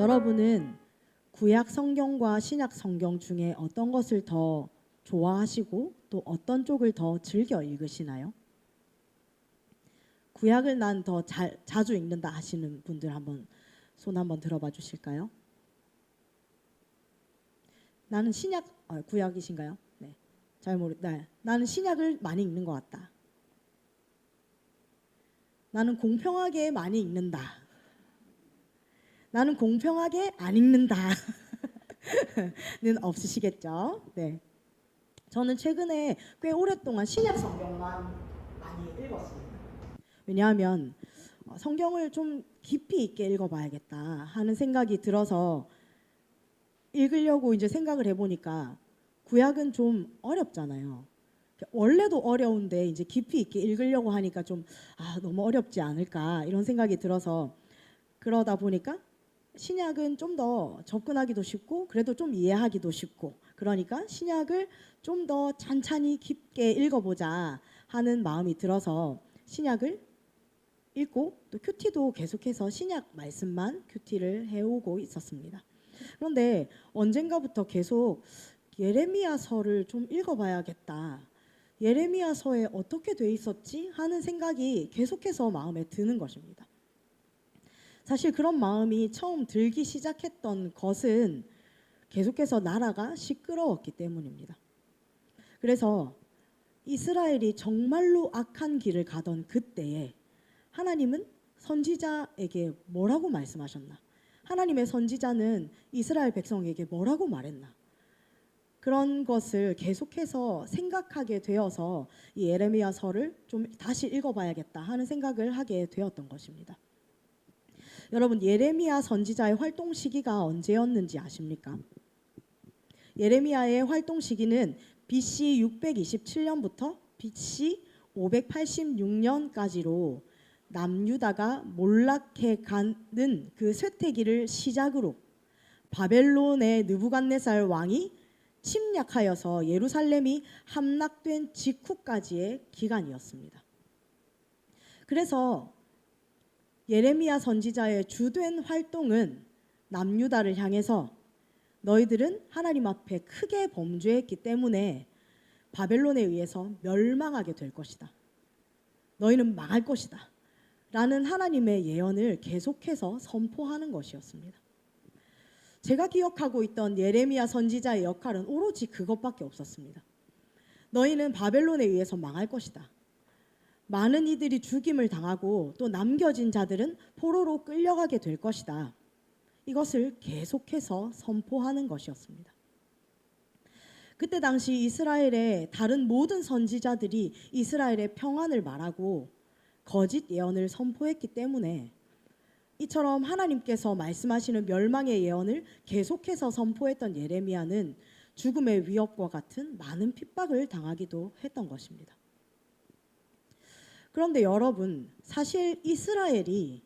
여러분은 구약 성경과 신약 성경 중에 어떤 것을 더 좋아하시고 또 어떤 쪽을 더 즐겨 읽으시나요? 구약을 난 더 자주 읽는다 하시는 분들 한번 손 한번 들어봐 주실까요? 나는 구약이신가요? 네. 네. 나는 신약을 많이 읽는 것 같다. 나는 공평하게 많이 읽는다. 나는 공평하게 안 읽는다. 는 없으시겠죠? 네. 저는 최근에 꽤 오랫동안 신약 성경만 많이 읽었습니다. 왜냐하면 성경을 좀 깊이 있게 읽어봐야겠다 하는 생각이 들어서 읽으려고 이제 생각을 해보니까 구약은 좀 어렵잖아요. 원래도 어려운데 이제 깊이 있게 읽으려고 하니까 좀 너무 어렵지 않을까 이런 생각이 들어서 그러다 보니까 신약은 좀 더 접근하기도 쉽고 그래도 좀 이해하기도 쉽고 그러니까 신약을 좀 더 찬찬히 깊게 읽어보자 하는 마음이 들어서 신약을 읽고 또 큐티도 계속해서 신약 말씀만 큐티를 해오고 있었습니다. 그런데 언젠가부터 계속 예레미야서를 좀 읽어봐야겠다. 예레미야서에 어떻게 돼 있었지? 하는 생각이 계속해서 마음에 드는 것입니다. 사실 그런 마음이 처음 들기 시작했던 것은 계속해서 나라가 시끄러웠기 때문입니다. 그래서 이스라엘이 정말로 악한 길을 가던 그때에 하나님은 선지자에게 뭐라고 말씀하셨나? 하나님의 선지자는 이스라엘 백성에게 뭐라고 말했나? 그런 것을 계속해서 생각하게 되어서 이 예레미야서를 좀 다시 읽어봐야겠다 하는 생각을 하게 되었던 것입니다. 여러분, 예레미야 선지자의 활동 시기가 언제였는지 아십니까? 예레미야의 활동 시기는 BC 627년부터 BC 586년까지로 남유다가 몰락해 가는 그 쇠퇴기를 시작으로 바벨론의 느부갓네살 왕이 침략하여서 예루살렘이 함락된 직후까지의 기간이었습니다. 그래서 예레미야 선지자의 주된 활동은 남유다를 향해서 너희들은 하나님 앞에 크게 범죄했기 때문에 바벨론에 의해서 멸망하게 될 것이다. 너희는 망할 것이다. 라는 하나님의 예언을 계속해서 선포하는 것이었습니다. 제가 기억하고 있던 예레미야 선지자의 역할은 오로지 그것밖에 없었습니다. 너희는 바벨론에 의해서 망할 것이다. 많은 이들이 죽임을 당하고 또 남겨진 자들은 포로로 끌려가게 될 것이다. 이것을 계속해서 선포하는 것이었습니다. 그때 당시 이스라엘의 다른 모든 선지자들이 이스라엘의 평안을 말하고 거짓 예언을 선포했기 때문에 이처럼 하나님께서 말씀하시는 멸망의 예언을 계속해서 선포했던 예레미야는 죽음의 위협과 같은 많은 핍박을 당하기도 했던 것입니다. 그런데 여러분, 사실 이스라엘이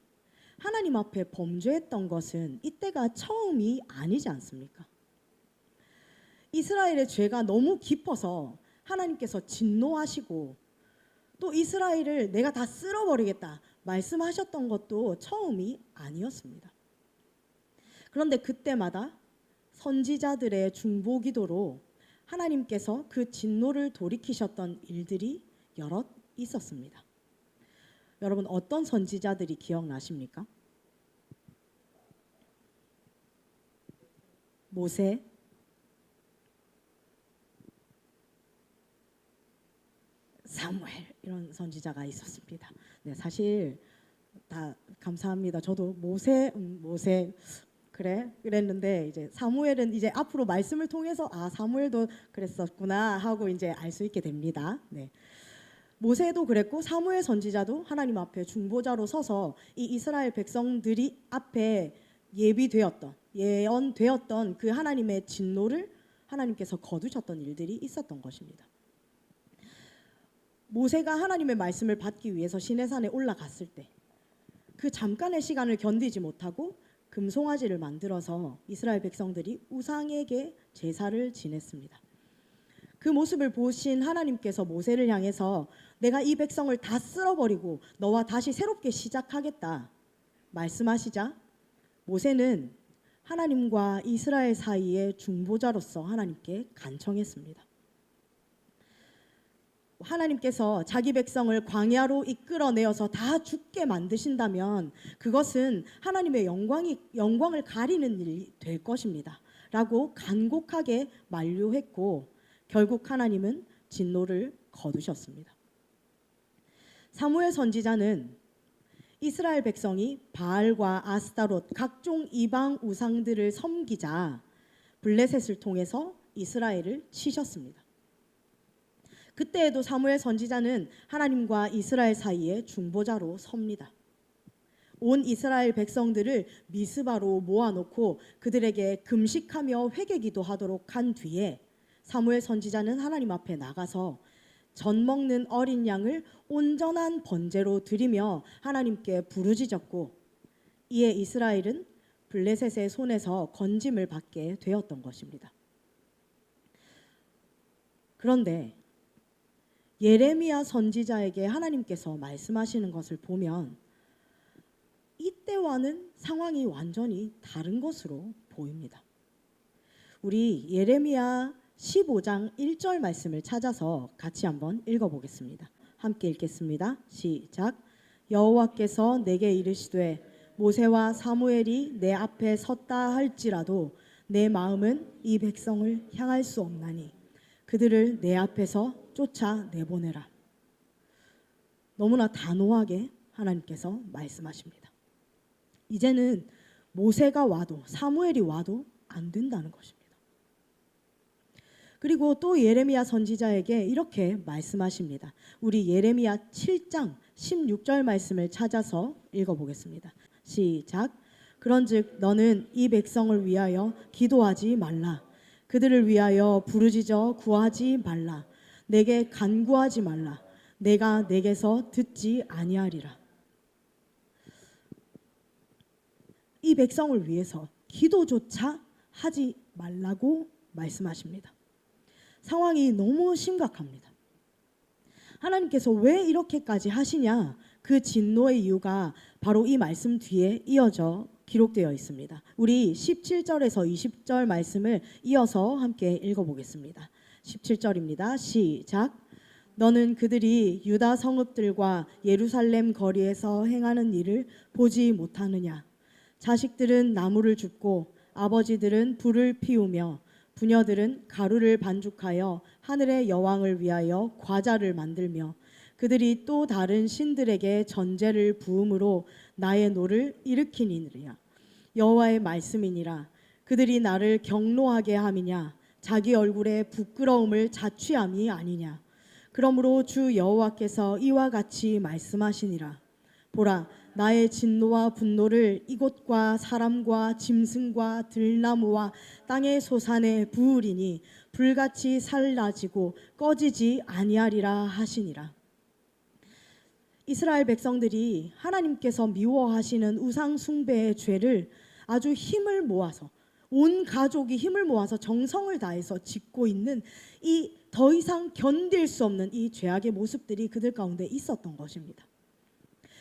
하나님 앞에 범죄했던 것은 이때가 처음이 아니지 않습니까? 이스라엘의 죄가 너무 깊어서 하나님께서 진노하시고 또 이스라엘을 내가 다 쓸어버리겠다 말씀하셨던 것도 처음이 아니었습니다. 그런데 그때마다 선지자들의 중보기도로 하나님께서 그 진노를 돌이키셨던 일들이 여럿 있었습니다. 여러분, 어떤 선지자들이 기억나십니까? 모세, 사무엘 이런 선지자가 있었습니다. 네, 사실 다 감사합니다. 저도 모세 그랬는데 이제 사무엘은 이제 앞으로 말씀을 통해서 사무엘도 그랬었구나 하고 이제 알 수 있게 됩니다. 네. 모세도 그랬고 사무엘 선지자도 하나님 앞에 중보자로 서서 이 이스라엘 백성들이 앞에 예언되었던 그 하나님의 진노를 하나님께서 거두셨던 일들이 있었던 것입니다. 모세가 하나님의 말씀을 받기 위해서 시내산에 올라갔을 때 그 잠깐의 시간을 견디지 못하고 금송아지를 만들어서 이스라엘 백성들이 우상에게 제사를 지냈습니다. 그 모습을 보신 하나님께서 모세를 향해서 내가 이 백성을 다 쓸어버리고 너와 다시 새롭게 시작하겠다 말씀하시자 모세는 하나님과 이스라엘 사이의 중보자로서 하나님께 간청했습니다. 하나님께서 자기 백성을 광야로 이끌어내어서 다 죽게 만드신다면 그것은 하나님의 영광을 가리는 일이 될 것입니다 라고 간곡하게 만류했고, 결국 하나님은 진노를 거두셨습니다. 사무엘 선지자는 이스라엘 백성이 바알과 아스타롯 각종 이방 우상들을 섬기자 블레셋을 통해서 이스라엘을 치셨습니다. 그때에도 사무엘 선지자는 하나님과 이스라엘 사이에 중보자로 섭니다. 온 이스라엘 백성들을 미스바로 모아놓고 그들에게 금식하며 회개기도 하도록 한 뒤에 사무엘 선지자는 하나님 앞에 나가서 젖 먹는 어린 양을 온전한 번제로 드리며 하나님께 부르짖었고, 이에 이스라엘은 블레셋의 손에서 건짐을 받게 되었던 것입니다. 그런데 예레미야 선지자에게 하나님께서 말씀하시는 것을 보면 이때와는 상황이 완전히 다른 것으로 보입니다. 우리 예레미야 15장 1절 말씀을 찾아서 같이 한번 읽어보겠습니다. 함께 읽겠습니다. 시작. 여호와께서 내게 이르시되 모세와 사무엘이 내 앞에 섰다 할지라도 내 마음은 이 백성을 향할 수 없나니 그들을 내 앞에서 쫓아내보내라. 너무나 단호하게 하나님께서 말씀하십니다. 이제는 모세가 와도 사무엘이 와도 안 된다는 것입니다. 그리고 또 예레미야 선지자에게 이렇게 말씀하십니다. 우리 예레미야 7장 16절 말씀을 찾아서 읽어보겠습니다. 시작. 그런즉 너는 이 백성을 위하여 기도하지 말라. 그들을 위하여 부르짖어 구하지 말라. 내게 간구하지 말라. 내가 내게서 듣지 아니하리라. 이 백성을 위해서 기도조차 하지 말라고 말씀하십니다. 상황이 너무 심각합니다. 하나님께서 왜 이렇게까지 하시냐? 그 진노의 이유가 바로 이 말씀 뒤에 이어져 기록되어 있습니다. 우리 17절에서 20절 말씀을 이어서 함께 읽어보겠습니다. 17절입니다. 시작. 너는 그들이 유다 성읍들과 예루살렘 거리에서 행하는 일을 보지 못하느냐? 자식들은 나무를 줍고 아버지들은 불을 피우며 부녀들은 가루를 반죽하여 하늘의 여왕을 위하여 과자를 만들며 그들이 또 다른 신들에게 전제를 부음으로 나의 노를 일으키니라. 여호와의 말씀이니라. 그들이 나를 경노하게 함이냐? 자기 얼굴에 부끄러움을 자취함이 아니냐? 그러므로 주 여호와께서 이와 같이 말씀하시니라. 보라, 나의 진노와 분노를 이곳과 사람과 짐승과 들나무와 땅의 소산에 부으리니 불같이 살라지고 꺼지지 아니하리라 하시니라. 이스라엘 백성들이 하나님께서 미워하시는 우상 숭배의 죄를 아주 힘을 모아서 온 가족이 힘을 모아서 정성을 다해서 짓고 있는 이 더 이상 견딜 수 없는 이 죄악의 모습들이 그들 가운데 있었던 것입니다.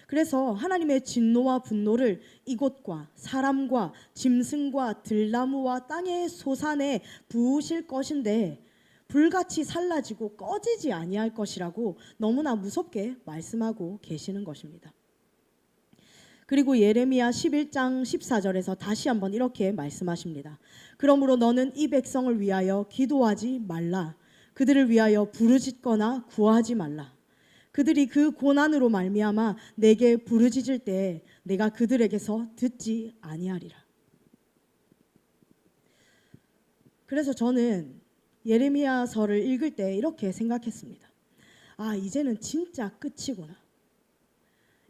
그래서 하나님의 진노와 분노를 이곳과 사람과 짐승과 들나무와 땅의 소산에 부으실 것인데 불같이 살라지고 꺼지지 아니할 것이라고 너무나 무섭게 말씀하고 계시는 것입니다. 그리고 예레미야 11장 14절에서 다시 한번 이렇게 말씀하십니다. 그러므로 너는 이 백성을 위하여 기도하지 말라. 그들을 위하여 부르짖거나 구하지 말라. 그들이 그 고난으로 말미암아 내게 부르짖을 때 내가 그들에게서 듣지 아니하리라. 그래서 저는 예레미야서를 읽을 때 이렇게 생각했습니다. 아, 이제는 진짜 끝이구나.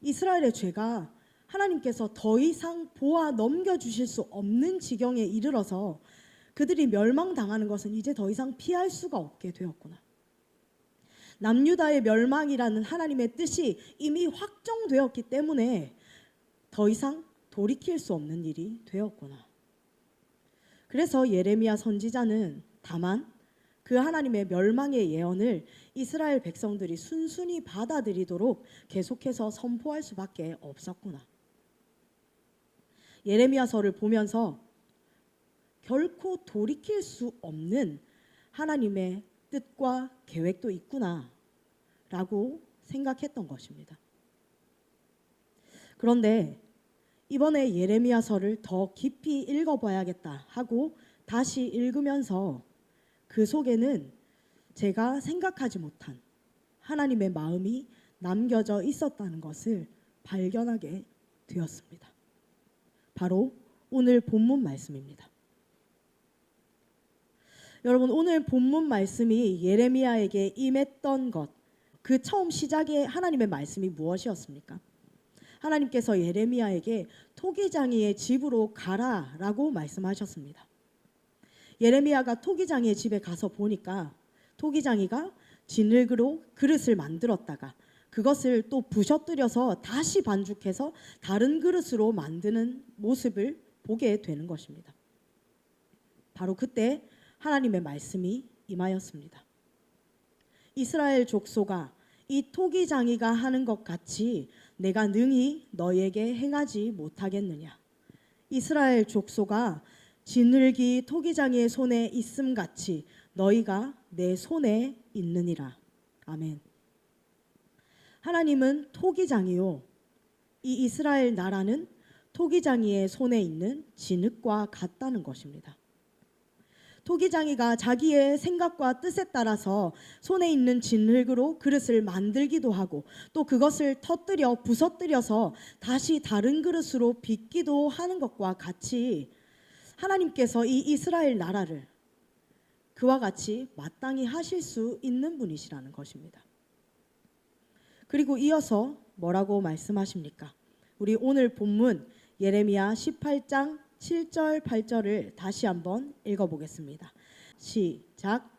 이스라엘의 죄가 하나님께서 더 이상 보아 넘겨주실 수 없는 지경에 이르러서 그들이 멸망당하는 것은 이제 더 이상 피할 수가 없게 되었구나. 남유다의 멸망이라는 하나님의 뜻이 이미 확정되었기 때문에 더 이상 돌이킬 수 없는 일이 되었구나. 그래서 예레미야 선지자는 다만 그 하나님의 멸망의 예언을 이스라엘 백성들이 순순히 받아들이도록 계속해서 선포할 수밖에 없었구나. 예레미야서를 보면서 결코 돌이킬 수 없는 하나님의 뜻과 계획도 있구나라고 생각했던 것입니다. 그런데 이번에 예레미야서를 더 깊이 읽어봐야겠다 하고 다시 읽으면서 그 속에는 제가 생각하지 못한 하나님의 마음이 남겨져 있었다는 것을 발견하게 되었습니다. 바로 오늘 본문 말씀입니다. 여러분, 오늘 본문 말씀이 예레미야에게 임했던 것, 그 처음 시작의 하나님의 말씀이 무엇이었습니까? 하나님께서 예레미야에게 토기장이의 집으로 가라라고 말씀하셨습니다. 예레미야가 토기장이의 집에 가서 보니까 토기장이가 진흙으로 그릇을 만들었다가 그것을 또 부셔뜨려서 다시 반죽해서 다른 그릇으로 만드는 모습을 보게 되는 것입니다. 바로 그때 하나님의 말씀이 임하였습니다. 이스라엘 족속아, 이 토기장이가 하는 것 같이 내가 능히 너희에게 행하지 못하겠느냐. 이스라엘 족속아, 진흙이 토기장이의 손에 있음같이 너희가 내 손에 있느니라. 아멘. 하나님은 토기장이요, 이 이스라엘 나라는 토기장이의 손에 있는 진흙과 같다는 것입니다. 토기장이가 자기의 생각과 뜻에 따라서 손에 있는 진흙으로 그릇을 만들기도 하고 또 그것을 터뜨려 부서뜨려서 다시 다른 그릇으로 빚기도 하는 것과 같이 하나님께서 이 이스라엘 나라를 그와 같이 마땅히 하실 수 있는 분이시라는 것입니다. 그리고 이어서 뭐라고 말씀하십니까? 우리 오늘 본문 예레미야 18장 7절 8절을 다시 한번 읽어보겠습니다. 시작.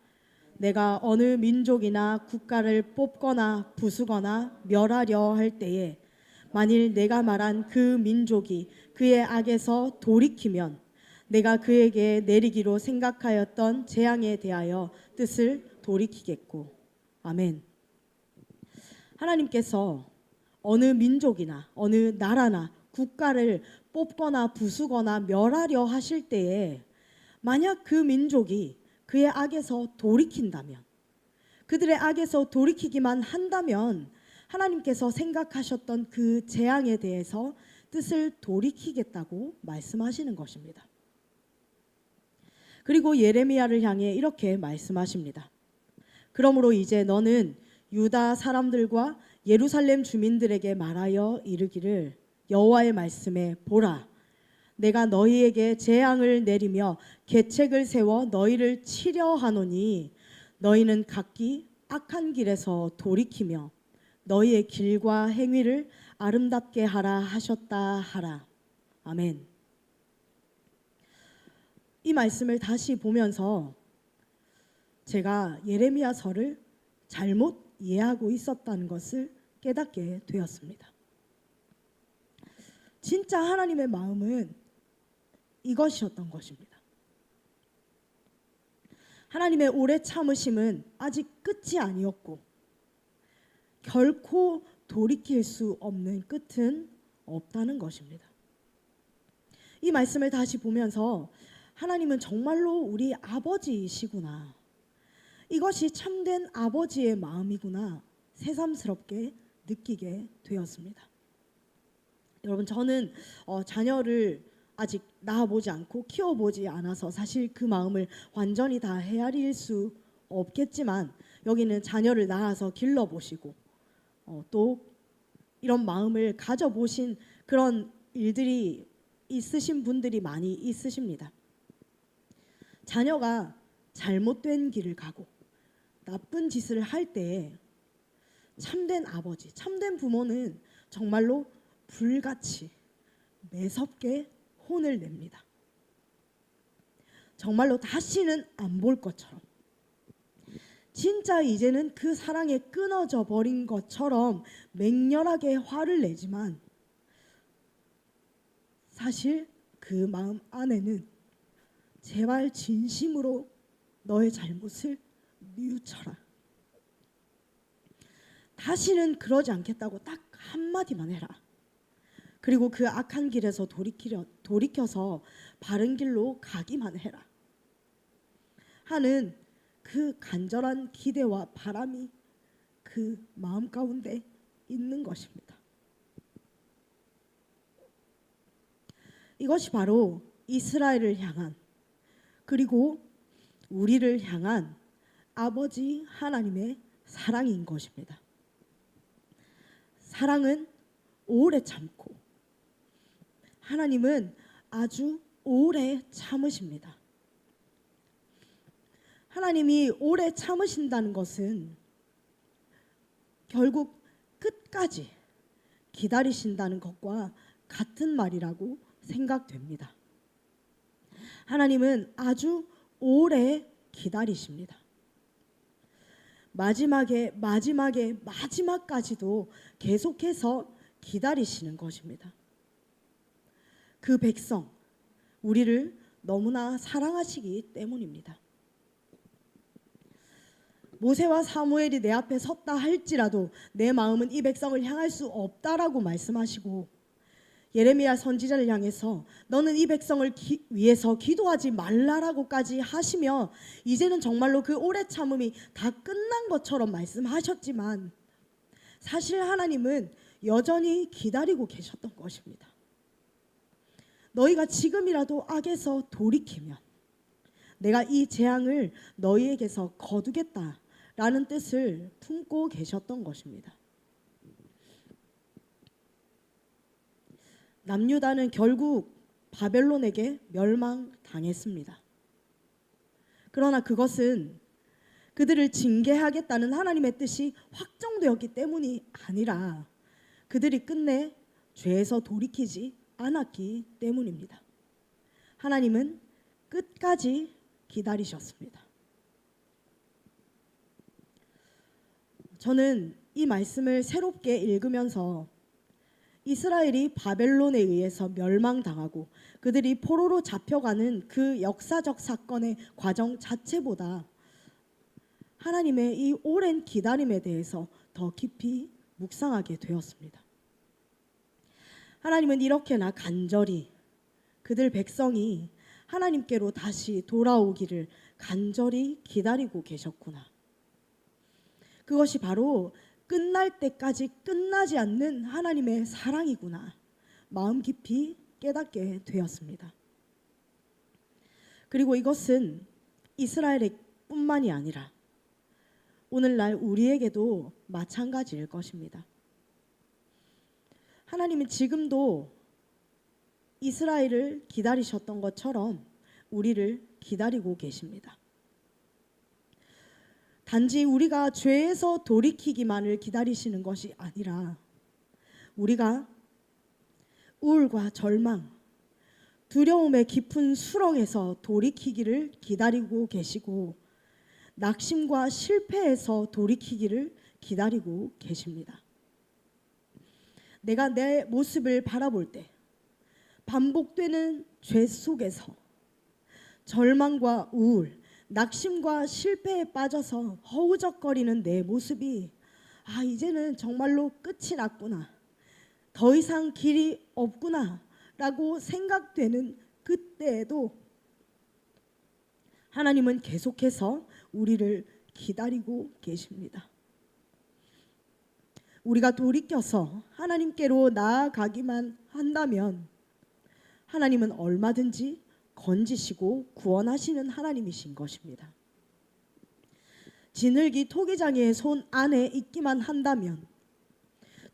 내가 어느 민족이나 국가를 뽑거나 부수거나 멸하려 할 때에 만일 내가 말한 그 민족이 그의 악에서 돌이키면 내가 그에게 내리기로 생각하였던 재앙에 대하여 뜻을 돌이키겠고. 아멘. 하나님께서 어느 민족이나 어느 나라나 국가를 뽑거나 부수거나 멸하려 하실 때에 만약 그 민족이 그의 악에서 돌이킨다면, 그들의 악에서 돌이키기만 한다면 하나님께서 생각하셨던 그 재앙에 대해서 뜻을 돌이키겠다고 말씀하시는 것입니다. 그리고 예레미야를 향해 이렇게 말씀하십니다. 그러므로 이제 너는 유다 사람들과 예루살렘 주민들에게 말하여 이르기를 여호와의 말씀에 보라, 내가 너희에게 재앙을 내리며 계책을 세워 너희를 치려 하노니 너희는 각기 악한 길에서 돌이키며 너희의 길과 행위를 아름답게 하라 하셨다 하라. 아멘. 이 말씀을 다시 보면서 제가 예레미야서를 잘못 이해하고 있었다는 것을 깨닫게 되었습니다. 진짜 하나님의 마음은 이것이었던 것입니다. 하나님의 오래 참으심은 아직 끝이 아니었고 결코 돌이킬 수 없는 끝은 없다는 것입니다. 이 말씀을 다시 보면서 하나님은 정말로 우리 아버지이시구나, 이것이 참된 아버지의 마음이구나 새삼스럽게 느끼게 되었습니다. 여러분, 저는 자녀를 아직 낳아보지 않고 키워보지 않아서 사실 그 마음을 완전히 다 헤아릴 수 없겠지만 여기는 자녀를 낳아서 길러보시고 또 이런 마음을 가져보신 그런 일들이 있으신 분들이 많이 있으십니다. 자녀가 잘못된 길을 가고 나쁜 짓을 할 때에 참된 아버지, 참된 부모는 정말로 불같이 매섭게 혼을 냅니다. 정말로 다시는 안 볼 것처럼, 진짜 이제는 그 사랑에 끊어져 버린 것처럼 맹렬하게 화를 내지만 사실 그 마음 안에는 제발 진심으로 너의 잘못을 뉘우쳐라, 다시는 그러지 않겠다고 딱 한마디만 해라, 그리고 그 악한 길에서 돌이켜서 바른 길로 가기만 해라 하는 그 간절한 기대와 바람이 그 마음 가운데 있는 것입니다. 이것이 바로 이스라엘을 향한, 그리고 우리를 향한 아버지 하나님의 사랑인 것입니다. 사랑은 오래 참고, 하나님은 아주 오래 참으십니다. 하나님이 오래 참으신다는 것은 결국 끝까지 기다리신다는 것과 같은 말이라고 생각됩니다. 하나님은 아주 오래 기다리십니다. 마지막까지도 계속해서 기다리시는 것입니다. 그 백성, 우리를 너무나 사랑하시기 때문입니다. 모세와 사무엘이 내 앞에 섰다 할지라도 내 마음은 이 백성을 향할 수 없다라고 말씀하시고, 예레미야 선지자를 향해서 너는 이 백성을 위해서 기도하지 말라라고까지 하시며, 이제는 정말로 그 오래 참음이 다 끝난 것처럼 말씀하셨지만 사실 하나님은 여전히 기다리고 계셨던 것입니다. 너희가 지금이라도 악에서 돌이키면 내가 이 재앙을 너희에게서 거두겠다라는 뜻을 품고 계셨던 것입니다. 남유다는 결국 바벨론에게 멸망당했습니다. 그러나 그것은 그들을 징계하겠다는 하나님의 뜻이 확정되었기 때문이 아니라 그들이 끝내 죄에서 돌이키지 않았기 때문입니다. 하나님은 끝까지 기다리셨습니다. 저는 이 말씀을 새롭게 읽으면서 이스라엘이 바벨론에 의해서 멸망당하고 그들이 포로로 잡혀가는 그 역사적 사건의 과정 자체보다 하나님의 이 오랜 기다림에 대해서 더 깊이 묵상하게 되었습니다. 하나님은 이렇게나 간절히 그들 백성이 하나님께로 다시 돌아오기를 간절히 기다리고 계셨구나. 그것이 바로 끝날 때까지 끝나지 않는 하나님의 사랑이구나, 마음 깊이 깨닫게 되었습니다. 그리고 이것은 이스라엘의 뿐만이 아니라 오늘날 우리에게도 마찬가지일 것입니다. 하나님은 지금도 이스라엘을 기다리셨던 것처럼 우리를 기다리고 계십니다. 단지 우리가 죄에서 돌이키기만을 기다리시는 것이 아니라 우리가 우울과 절망, 두려움의 깊은 수렁에서 돌이키기를 기다리고 계시고, 낙심과 실패에서 돌이키기를 기다리고 계십니다. 내가 내 모습을 바라볼 때 반복되는 죄 속에서 절망과 우울, 낙심과 실패에 빠져서 허우적거리는 내 모습이 이제는 정말로 끝이 났구나, 더 이상 길이 없구나 라고 생각되는 그때에도 하나님은 계속해서 우리를 기다리고 계십니다. 우리가 돌이켜서 하나님께로 나아가기만 한다면 하나님은 얼마든지 건지시고 구원하시는 하나님이신 것입니다. 지늘기 토기장이의 손 안에 있기만 한다면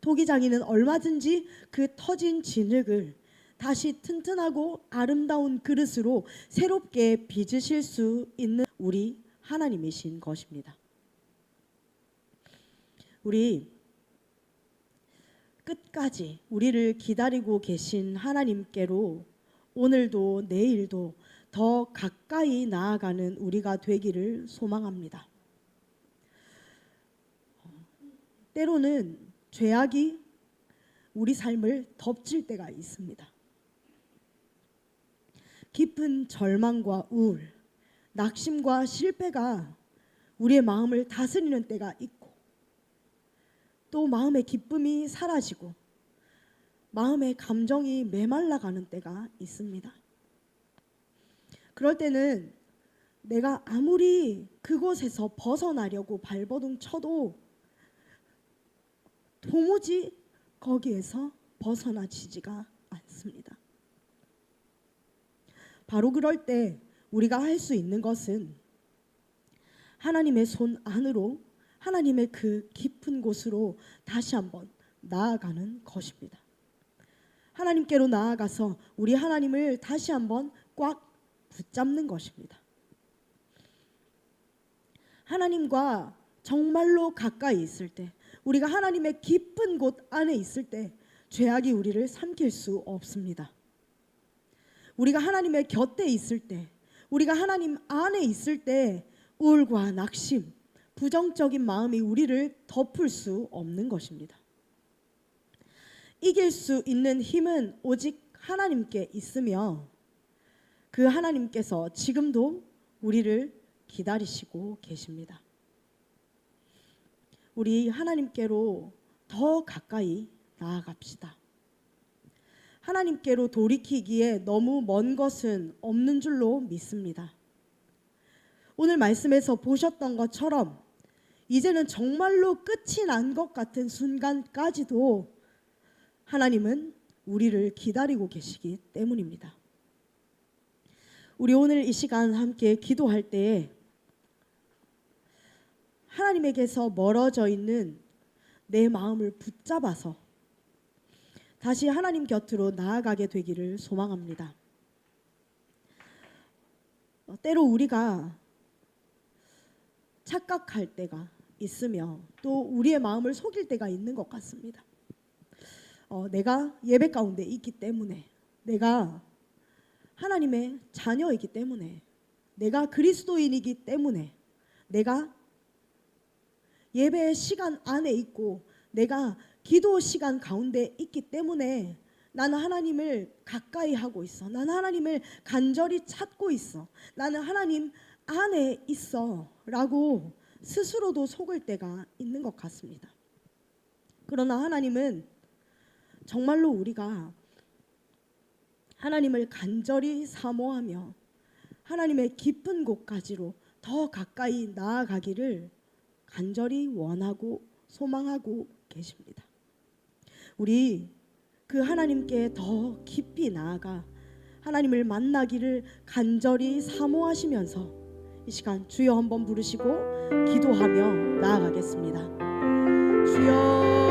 토기장이는 얼마든지 그 터진 진흙을 다시 튼튼하고 아름다운 그릇으로 새롭게 빚으실 수 있는 우리 하나님이신 것입니다. 우리 끝까지 우리를 기다리고 계신 하나님께로 오늘도 내일도 더 가까이 나아가는 우리가 되기를 소망합니다. 때로는 죄악이 우리 삶을 덮칠 때가 있습니다. 깊은 절망과 우울, 낙심과 실패가 우리의 마음을 다스리는 때가 있고, 또 마음의 기쁨이 사라지고 마음의 감정이 메말라가는 때가 있습니다. 그럴 때는 내가 아무리 그곳에서 벗어나려고 발버둥 쳐도 도무지 거기에서 벗어나지지가 않습니다. 바로 그럴 때 우리가 할 수 있는 것은 하나님의 손 안으로, 하나님의 그 깊은 곳으로 다시 한번 나아가는 것입니다. 하나님께로 나아가서 우리 하나님을 다시 한번 꽉 붙잡는 것입니다. 하나님과 정말로 가까이 있을 때, 우리가 하나님의 깊은 곳 안에 있을 때 죄악이 우리를 삼킬 수 없습니다. 우리가 하나님의 곁에 있을 때, 우리가 하나님 안에 있을 때 우울과 낙심, 부정적인 마음이 우리를 덮을 수 없는 것입니다. 이길 수 있는 힘은 오직 하나님께 있으며 그 하나님께서 지금도 우리를 기다리시고 계십니다. 우리 하나님께로 더 가까이 나아갑시다. 하나님께로 돌이키기에 너무 먼 것은 없는 줄로 믿습니다. 오늘 말씀에서 보셨던 것처럼 이제는 정말로 끝이 난 것 같은 순간까지도 하나님은 우리를 기다리고 계시기 때문입니다. 우리 오늘 이 시간 함께 기도할 때에 하나님에게서 멀어져 있는 내 마음을 붙잡아서 다시 하나님 곁으로 나아가게 되기를 소망합니다. 때로 우리가 착각할 때가 있으며 또 우리의 마음을 속일 때가 있는 것 같습니다. 내가 예배 가운데 있기 때문에, 내가 하나님의 자녀이기 때문에, 내가 그리스도인이기 때문에, 내가 예배의 시간 안에 있고 내가 기도 시간 가운데 있기 때문에 나는 하나님을 가까이 하고 있어, 나는 하나님을 간절히 찾고 있어, 나는 하나님 안에 있어 라고 스스로도 속을 때가 있는 것 같습니다. 그러나 하나님은 정말로 우리가 하나님을 간절히 사모하며 하나님의 깊은 곳까지로 더 가까이 나아가기를 간절히 원하고 소망하고 계십니다. 우리 그 하나님께 더 깊이 나아가 하나님을 만나기를 간절히 사모하시면서 이 시간 주여 한번 부르시고 기도하며 나아가겠습니다. 주여